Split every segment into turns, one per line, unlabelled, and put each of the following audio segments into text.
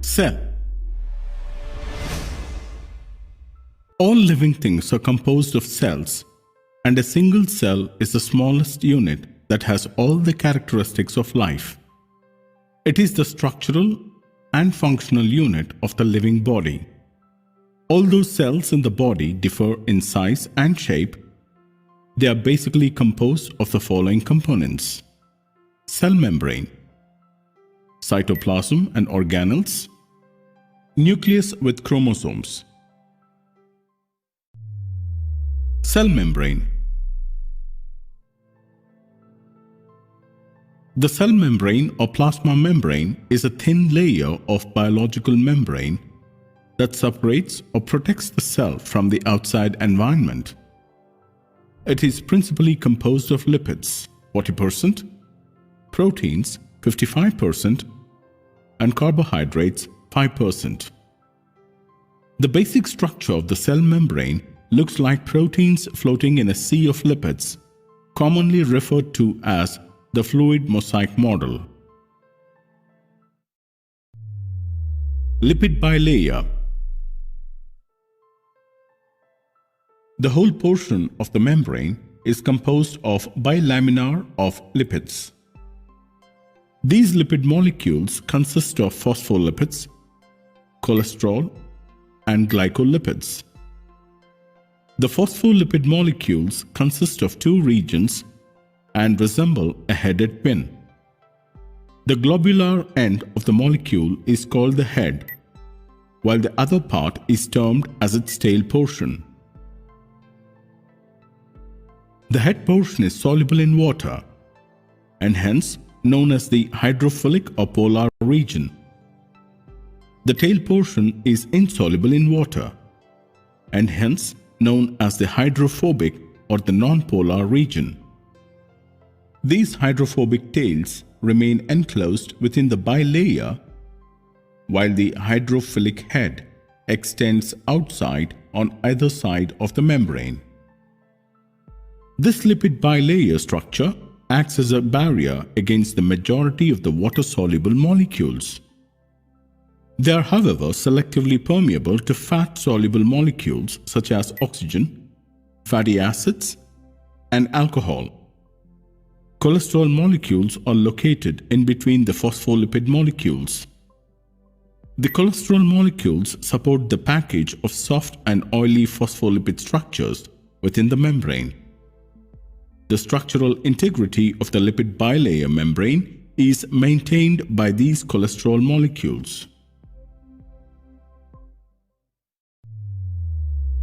Cell. All living things are composed of cells, and a single cell is the smallest unit that has all the characteristics of life. It is the structural and functional unit of the living body. Although cells in the body differ in size and shape, they are basically composed of the following components: cell membrane, cytoplasm and organelles, nucleus with chromosomes. Cell membrane. The cell membrane or plasma membrane is a thin layer of biological membrane that separates or protects the cell from the outside environment. It is principally composed of lipids, 40%, proteins, 55%, and carbohydrates, 5%. The basic structure of the cell membrane looks like proteins floating in a sea of lipids, commonly referred to as the fluid mosaic model. Lipid bilayer. The whole portion of the membrane is composed of bilaminar of lipids. These lipid molecules consist of phospholipids, cholesterol, and glycolipids. The phospholipid molecules consist of two regions and resemble a headed pin. The globular end of the molecule is called the head, while the other part is termed as its tail portion. The head portion is soluble in water and hence known as the hydrophilic or polar region. The tail portion is insoluble in water and hence known as the hydrophobic or the non-polar region. These hydrophobic tails remain enclosed within the bilayer, while the hydrophilic head extends outside on either side of the membrane. This lipid bilayer structure acts as a barrier against the majority of the water-soluble molecules. They are, however, selectively permeable to fat-soluble molecules such as oxygen, fatty acids, and alcohol. Cholesterol molecules are located in between the phospholipid molecules. The cholesterol molecules support the package of soft and oily phospholipid structures within the membrane. The structural integrity of the lipid bilayer membrane is maintained by these cholesterol molecules.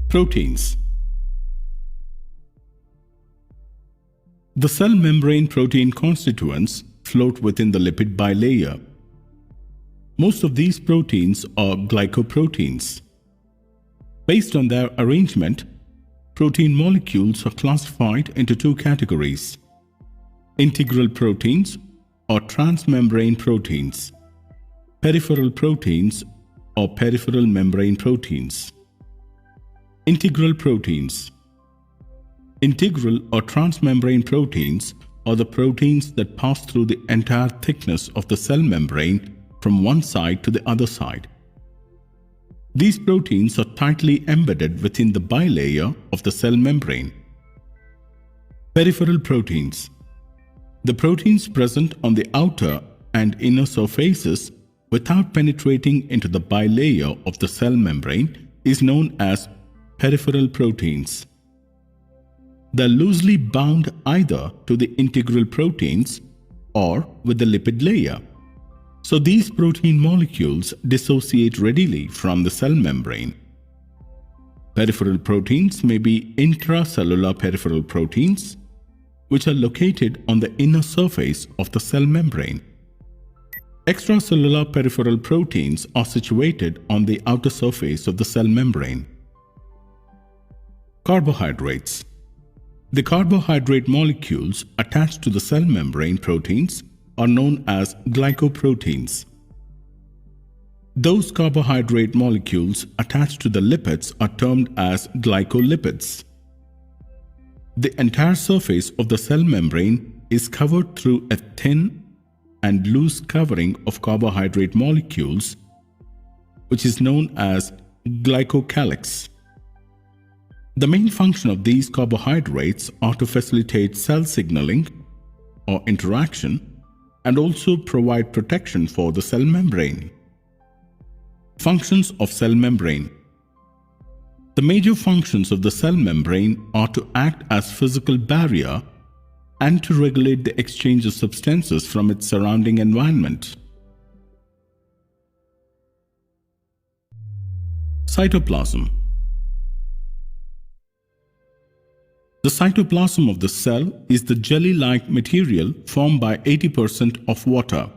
Proteins. The cell membrane protein constituents float within the lipid bilayer. Most of these proteins are glycoproteins. Based on their arrangement, protein molecules are classified into two categories: integral proteins or transmembrane proteins, peripheral proteins or peripheral membrane proteins. Integral proteins. Integral or transmembrane proteins are the proteins that pass through the entire thickness of the cell membrane from one side to the other side. These proteins are tightly embedded within the bilayer of the cell membrane. Peripheral proteins. The proteins present on the outer and inner surfaces without penetrating into the bilayer of the cell membrane is known as peripheral proteins. They are loosely bound either to the integral proteins or with the lipid layer. So these protein molecules dissociate readily from the cell membrane. Peripheral proteins may be intracellular peripheral proteins, which are located on the inner surface of the cell membrane. Extracellular peripheral proteins are situated on the outer surface of the cell membrane. Carbohydrates. The carbohydrate molecules attached to the cell membrane proteins are known as glycoproteins. Those carbohydrate molecules attached to the lipids are termed as glycolipids. The entire surface of the cell membrane is covered through a thin and loose covering of carbohydrate molecules which is known as glycocalyx. The main function of these carbohydrates are to facilitate cell signaling or interaction and also provide protection for the cell membrane. Functions of cell membrane. The major functions of the cell membrane are to act as physical barrier and to regulate the exchange of substances from its surrounding environment. Cytoplasm. The cytoplasm of the cell is the jelly-like material formed by 80% of water.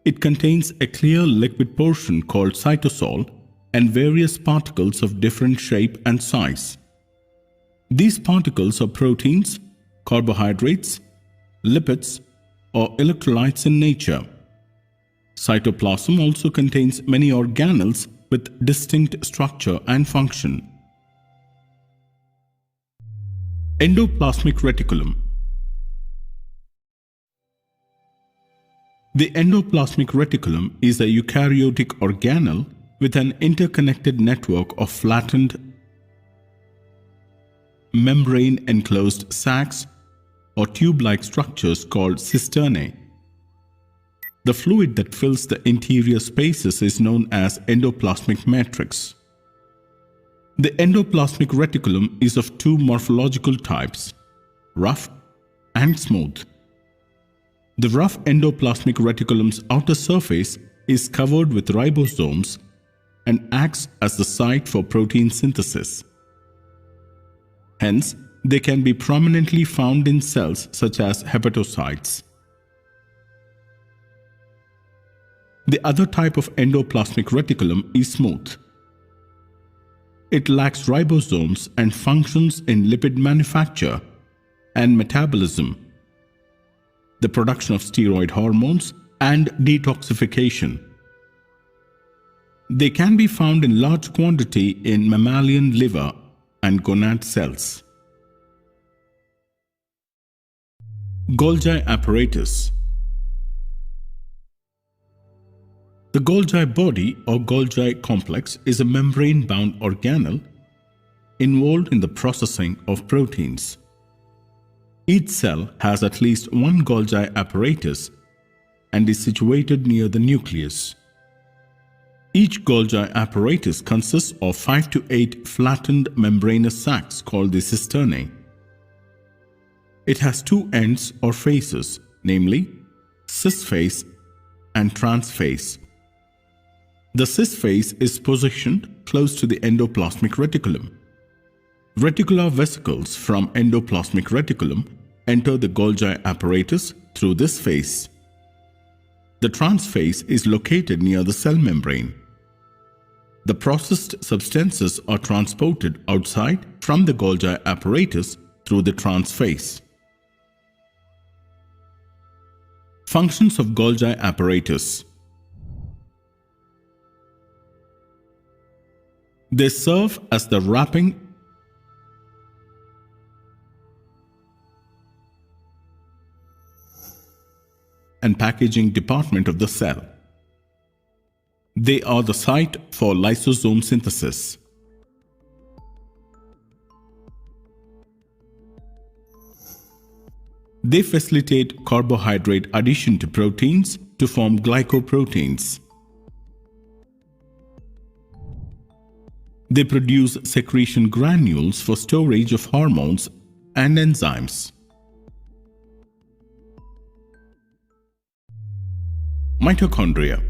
It contains a clear liquid portion called cytosol and various particles of different shape and size. These particles are proteins, carbohydrates, lipids, or electrolytes in nature. Cytoplasm also contains many organelles with distinct structure and function. Endoplasmic reticulum. The endoplasmic reticulum is a eukaryotic organelle with an interconnected network of flattened membrane-enclosed sacs or tube-like structures called cisternae. The fluid that fills the interior spaces is known as endoplasmic matrix. The endoplasmic reticulum is of two morphological types, rough and smooth. The rough endoplasmic reticulum's outer surface is covered with ribosomes and acts as the site for protein synthesis. Hence, they can be prominently found in cells such as hepatocytes. The other type of endoplasmic reticulum is smooth. It lacks ribosomes and functions in lipid manufacture and metabolism, the production of steroid hormones, and detoxification. They can be found in large quantity in mammalian liver and gonad cells. Golgi Apparatus. The Golgi body or Golgi complex is a membrane-bound organelle involved in the processing of proteins. Each cell has at least one Golgi apparatus and is situated near the nucleus. Each Golgi apparatus consists of 5 to 8 flattened membranous sacs called the cisternae. It has two ends or faces, namely cis face and trans face. The cis face is positioned close to the endoplasmic reticulum. Reticular vesicles from endoplasmic reticulum enter the Golgi apparatus through this face. The trans face is located near the cell membrane. The processed substances are transported outside from the Golgi apparatus through the trans face. Functions of Golgi apparatus. They serve as the wrapping and packaging department of the cell. They are the site for lysosome synthesis. They facilitate carbohydrate addition to proteins to form glycoproteins. They produce secretion granules for storage of hormones and enzymes. Mitochondria.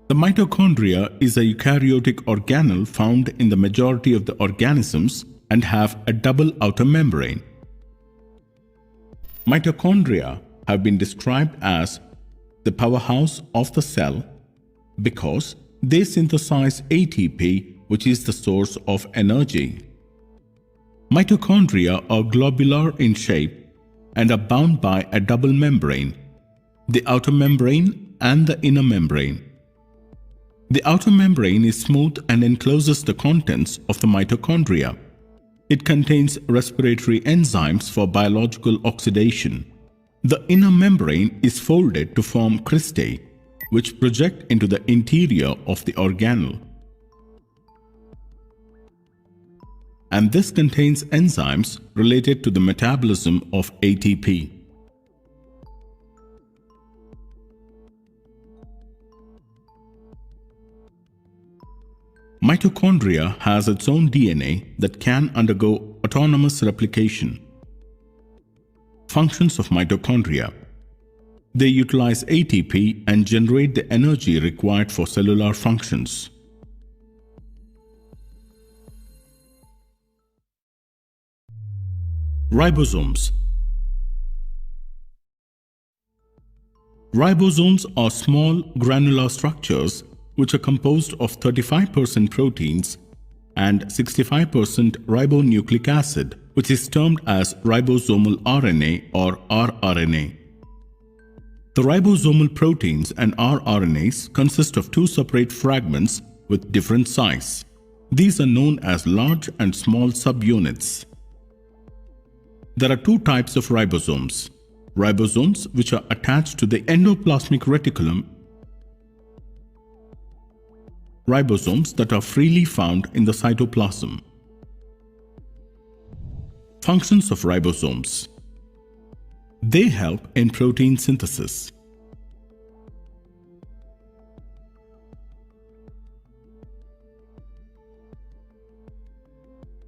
The mitochondria is a eukaryotic organelle found in the majority of the organisms and have a double outer membrane. Mitochondria have been described as the powerhouse of the cell because they synthesize ATP, which is the source of energy. Mitochondria are globular in shape and are bound by a double membrane, the outer membrane and the inner membrane. The outer membrane is smooth and encloses the contents of the mitochondria. It contains respiratory enzymes for biological oxidation. The inner membrane is folded to form cristae, which project into the interior of the organelle. And this contains enzymes related to the metabolism of ATP. Mitochondria has its own DNA that can undergo autonomous replication. Functions of mitochondria. They utilize ATP and generate the energy required for cellular functions. Ribosomes. Ribosomes are small granular structures which are composed of 35% proteins and 65% ribonucleic acid, which is termed as ribosomal RNA or rRNA. The ribosomal proteins and rRNAs consist of two separate fragments with different size. These are known as large and small subunits. There are two types of ribosomes. Ribosomes which are attached to the endoplasmic reticulum, ribosomes that are freely found in the cytoplasm. Functions of ribosomes. They help in protein synthesis.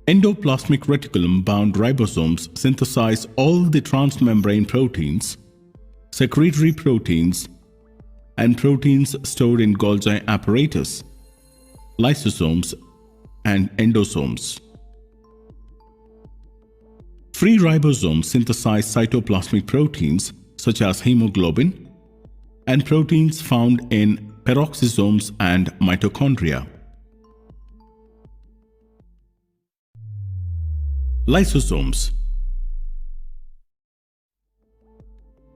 Endoplasmic reticulum-bound ribosomes synthesize all the transmembrane proteins, secretory proteins, and proteins stored in Golgi Apparatus, lysosomes, and endosomes. Free ribosomes synthesize cytoplasmic proteins such as hemoglobin and proteins found in peroxisomes and mitochondria. Lysosomes.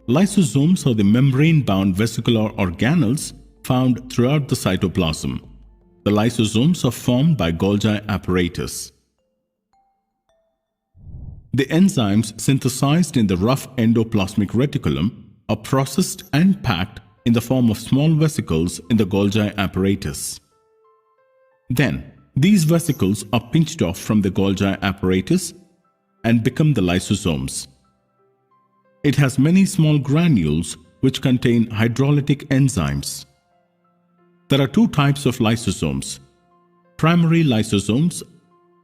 Lysosomes are the membrane-bound vesicular organelles found throughout the cytoplasm. The lysosomes are formed by Golgi apparatus. The enzymes synthesized in the rough endoplasmic reticulum are processed and packed in the form of small vesicles in the Golgi apparatus. Then, these vesicles are pinched off from the Golgi apparatus and become the lysosomes. It has many small granules which contain hydrolytic enzymes. There are two types of lysosomes: primary lysosomes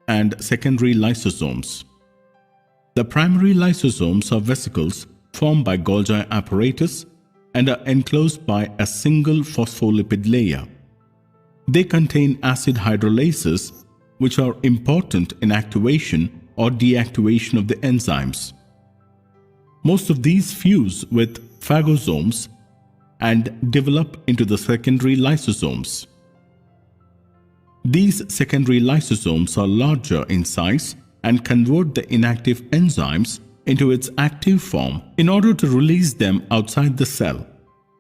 and secondary lysosomes. The primary lysosomes are vesicles formed by Golgi apparatus and are enclosed by a single phospholipid layer. They contain acid hydrolases, which are important in activation or deactivation of the enzymes. Most of these fuse with phagosomes and develop into the secondary lysosomes. These secondary lysosomes are larger in size and convert the inactive enzymes into its active form in order to release them outside the cell.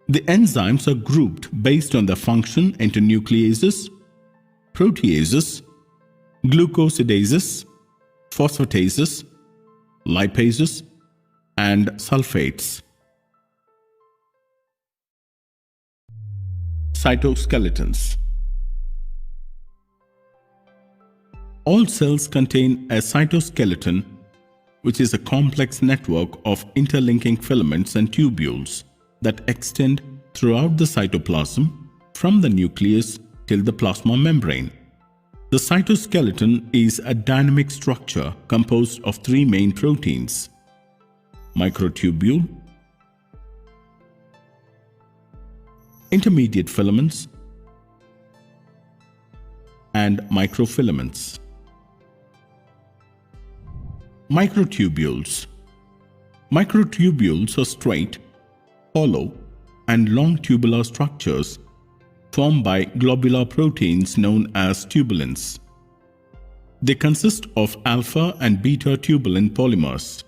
The enzymes are grouped based on their function into nucleases, proteases, glucosidases, phosphatases, lipases, and sulfates. Cytoskeletons. All cells contain a cytoskeleton, which is a complex network of interlinking filaments and tubules that extend throughout the cytoplasm from the nucleus till the plasma membrane. The cytoskeleton is a dynamic structure composed of three main proteins: microtubule, intermediate filaments, and microfilaments. Microtubules. Microtubules are straight, hollow, and long tubular structures formed by globular proteins known as tubulins. They consist of alpha and beta tubulin polymers.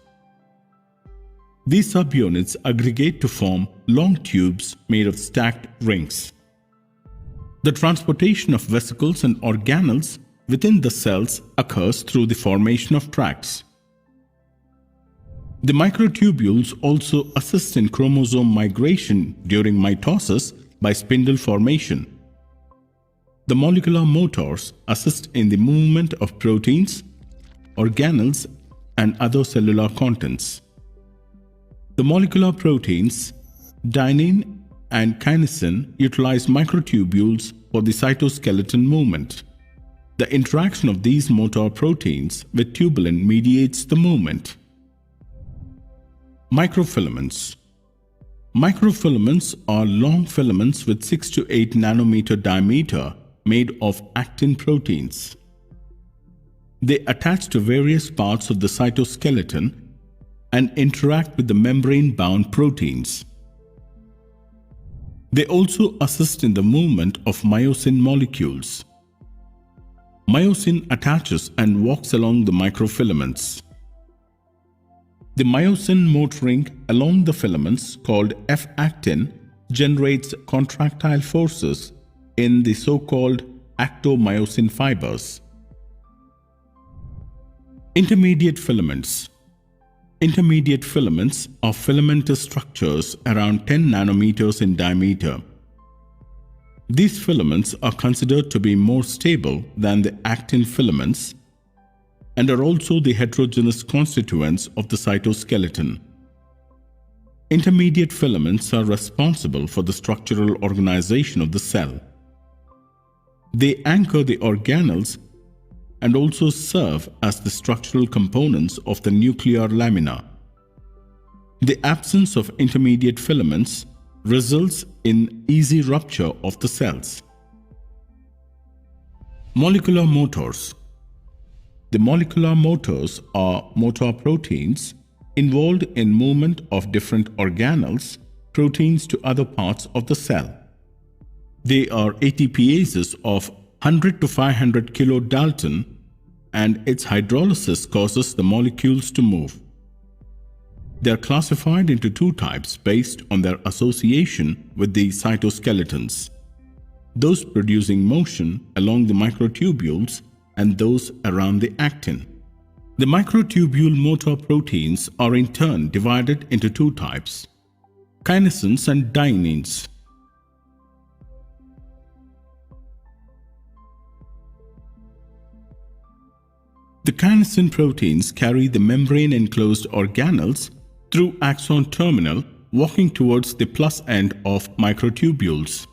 These subunits aggregate to form long tubes made of stacked rings. The transportation of vesicles and organelles within the cells occurs through the formation of tracts. The microtubules also assist in chromosome migration during mitosis by spindle formation. The molecular motors assist in the movement of proteins, organelles, and other cellular contents. The molecular proteins, dynein and kinesin, utilize microtubules for the cytoskeleton movement. The interaction of these motor proteins with tubulin mediates the movement. Microfilaments. Microfilaments are long filaments with 6 to 8 nanometer diameter made of actin proteins. They attach to various parts of the cytoskeleton and interact with the membrane-bound proteins. They also assist in the movement of myosin molecules. Myosin attaches and walks along the microfilaments. The myosin motoring along the filaments, called F-actin, generates contractile forces in the so-called actomyosin fibers. Intermediate filaments. Intermediate filaments are filamentous structures around 10 nanometers in diameter. These filaments are considered to be more stable than the actin filaments and are also the heterogeneous constituents of the cytoskeleton. Intermediate filaments are responsible for the structural organization of the cell. They anchor the organelles and also serve as the structural components of the nuclear lamina. The absence of intermediate filaments results in easy rupture of the cells. Molecular motors. The molecular motors are motor proteins involved in movement of different organelles, proteins to other parts of the cell. They are ATPases of 100 to 500 kilodalton, and its hydrolysis causes the molecules to move. They are classified into two types based on their association with the cytoskeletons: those producing motion along the microtubules and those around the actin. The microtubule motor proteins are in turn divided into two types: kinesins and dyneins. The kinesin proteins carry the membrane-enclosed organelles through axon terminal, walking towards the plus end of microtubules.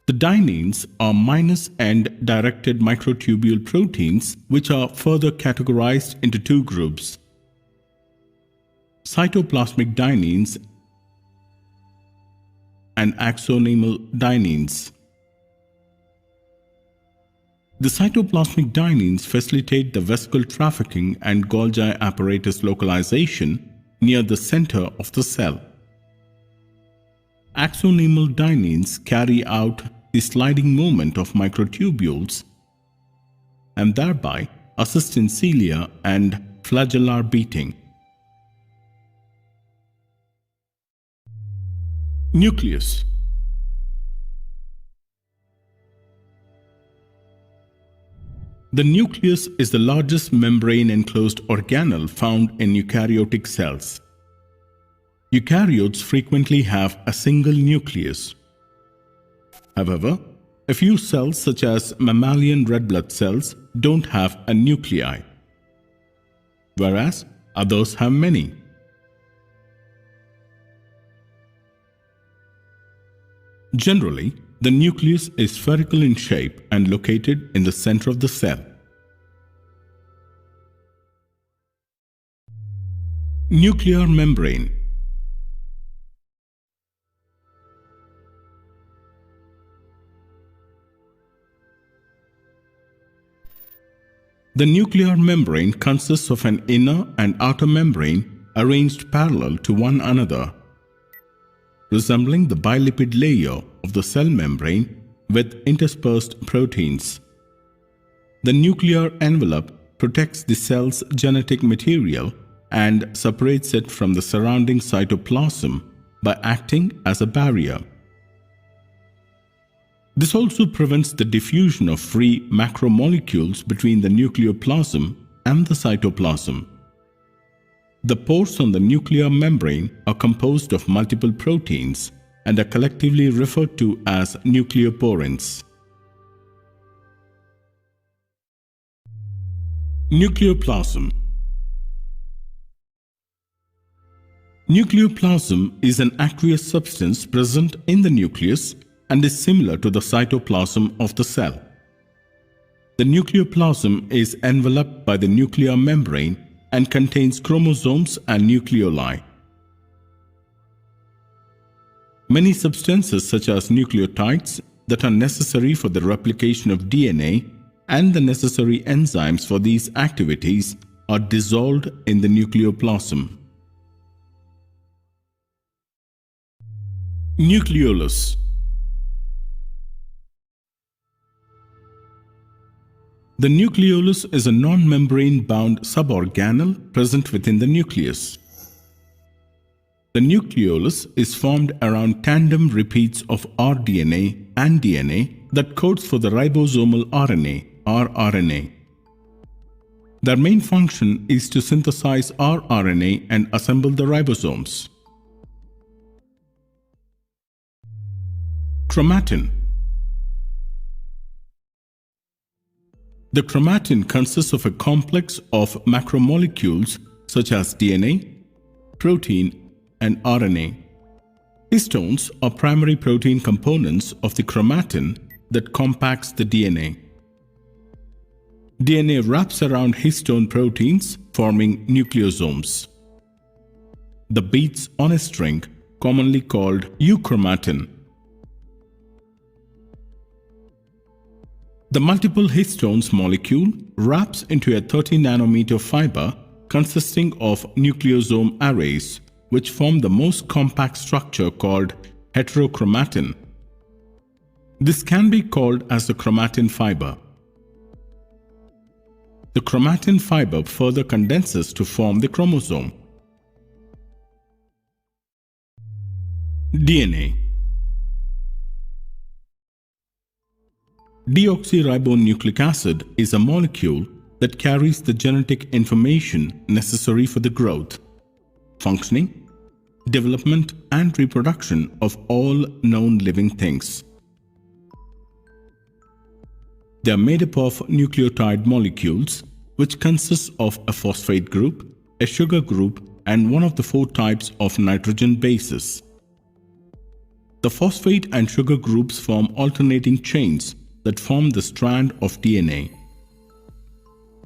The dyneins are minus end directed microtubule proteins, which are further categorized into two groups: cytoplasmic dyneins and axonal dyneins. The cytoplasmic dyneins facilitate the vesicle trafficking and Golgi apparatus localization near the center of the cell. Axonal dyneins carry out the sliding movement of microtubules and thereby assist in cilia and flagellar beating. Nucleus. The nucleus is the largest membrane-enclosed organelle found in eukaryotic cells. Eukaryotes frequently have a single nucleus. However, a few cells such as mammalian red blood cells don't have a nuclei, whereas others have many. Generally, the nucleus is spherical in shape and located in the center of the cell. Nuclear membrane. The nuclear membrane consists of an inner and outer membrane arranged parallel to one another, resembling the bilipid layer of the cell membrane with interspersed proteins. The nuclear envelope protects the cell's genetic material and separates it from the surrounding cytoplasm by acting as a barrier. This also prevents the diffusion of free macromolecules between the nucleoplasm and the cytoplasm. The pores on the nuclear membrane are composed of multiple proteins and are collectively referred to as nucleoporins. Nucleoplasm. Nucleoplasm is an aqueous substance present in the nucleus and is similar to the cytoplasm of the cell. The nucleoplasm is enveloped by the nuclear membrane and contains chromosomes and nucleoli. Many substances such as nucleotides that are necessary for the replication of DNA and the necessary enzymes for these activities are dissolved in the nucleoplasm. Nucleolus. The nucleolus is a non-membrane-bound suborganelle present within the nucleus. The nucleolus is formed around tandem repeats of rDNA and DNA that codes for the ribosomal RNA, rRNA. Their main function is to synthesize rRNA and assemble the ribosomes. Chromatin. The chromatin consists of a complex of macromolecules such as DNA, protein, and RNA. Histones are primary protein components of the chromatin that compacts the DNA. DNA wraps around histone proteins, forming nucleosomes. The beads on a string, commonly called euchromatin. The multiple histones molecule wraps into a 30 nanometer fiber consisting of nucleosome arrays, which form the most compact structure called heterochromatin. This can be called as the chromatin fiber. The chromatin fiber further condenses to form the chromosome. DNA. Deoxyribonucleic acid is a molecule that carries the genetic information necessary for the growth, functioning, development, and reproduction of all known living things. They are made up of nucleotide molecules, which consists of a phosphate group, a sugar group, and one of the 4 types of nitrogen bases. The phosphate and sugar groups form alternating chains that form the strand of DNA.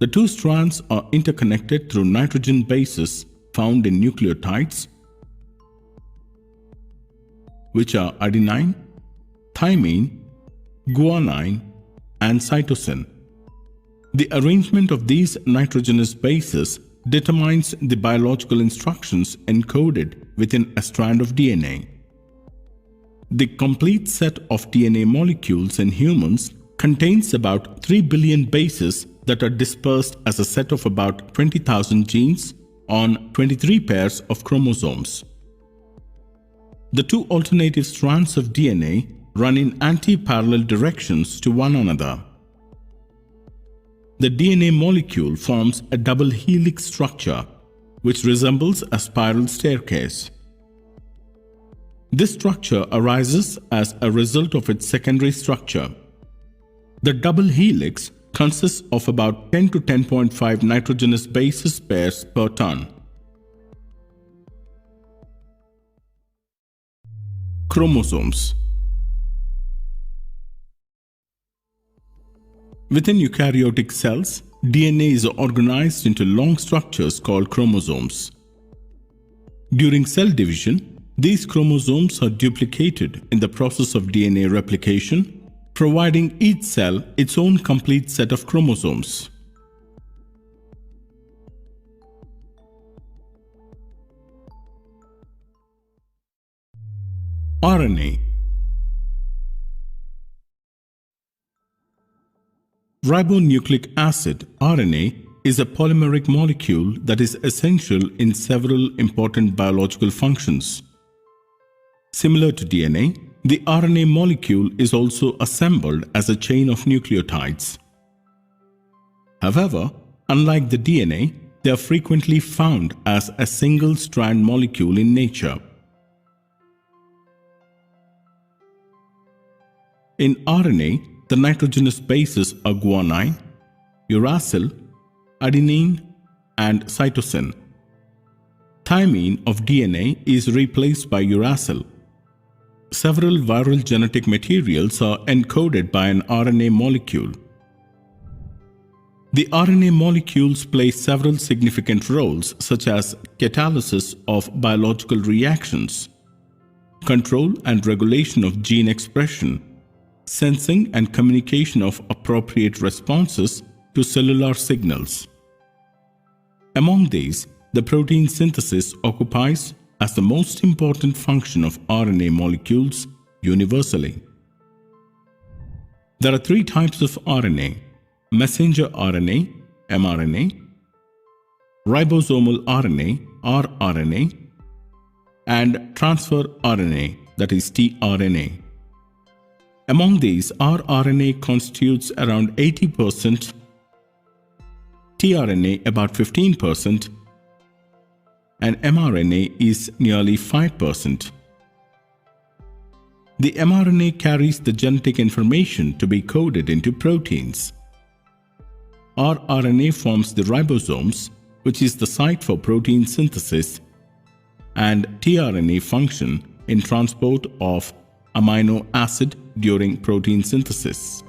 The 2 strands are interconnected through nitrogen bases found in nucleotides, which are adenine, thymine, guanine, and cytosine. The arrangement of these nitrogenous bases determines the biological instructions encoded within a strand of DNA. The complete set of DNA molecules in humans contains about 3 billion bases that are dispersed as a set of about 20,000 genes on 23 pairs of chromosomes. The 2 alternative strands of DNA run in anti-parallel directions to one another. The DNA molecule forms a double helix structure, which resembles a spiral staircase. This structure arises as a result of its secondary structure. The double helix consists of about 10 to 10.5 nitrogenous bases pairs per ton. Chromosomes. Within eukaryotic cells, DNA is organized into long structures called chromosomes. During cell division, these chromosomes are duplicated in the process of DNA replication, providing each cell its own complete set of chromosomes. RNA. Ribonucleic acid, RNA, is a polymeric molecule that is essential in several important biological functions. Similar to DNA, the RNA molecule is also assembled as a chain of nucleotides. However, unlike the DNA, they are frequently found as a single-strand molecule in nature. In RNA, the nitrogenous bases are guanine, uracil, adenine, and cytosine. Thymine of DNA is replaced by uracil. Several viral genetic materials are encoded by an RNA molecule. The RNA molecules play several significant roles, such as catalysis of biological reactions, control and regulation of gene expression, sensing and communication of appropriate responses to cellular signals. Among these, the protein synthesis occupies as the most important function of RNA molecules universally. There are three types of RNA: messenger RNA, mRNA, ribosomal RNA, rRNA, and transfer RNA, that is tRNA. Among these, rRNA constitutes around 80%, tRNA about 15%, and mRNA is nearly 5%. The mRNA carries the genetic information to be coded into proteins. rRNA forms the ribosomes, which is the site for protein synthesis, and tRNA function in transport of amino acid during protein synthesis.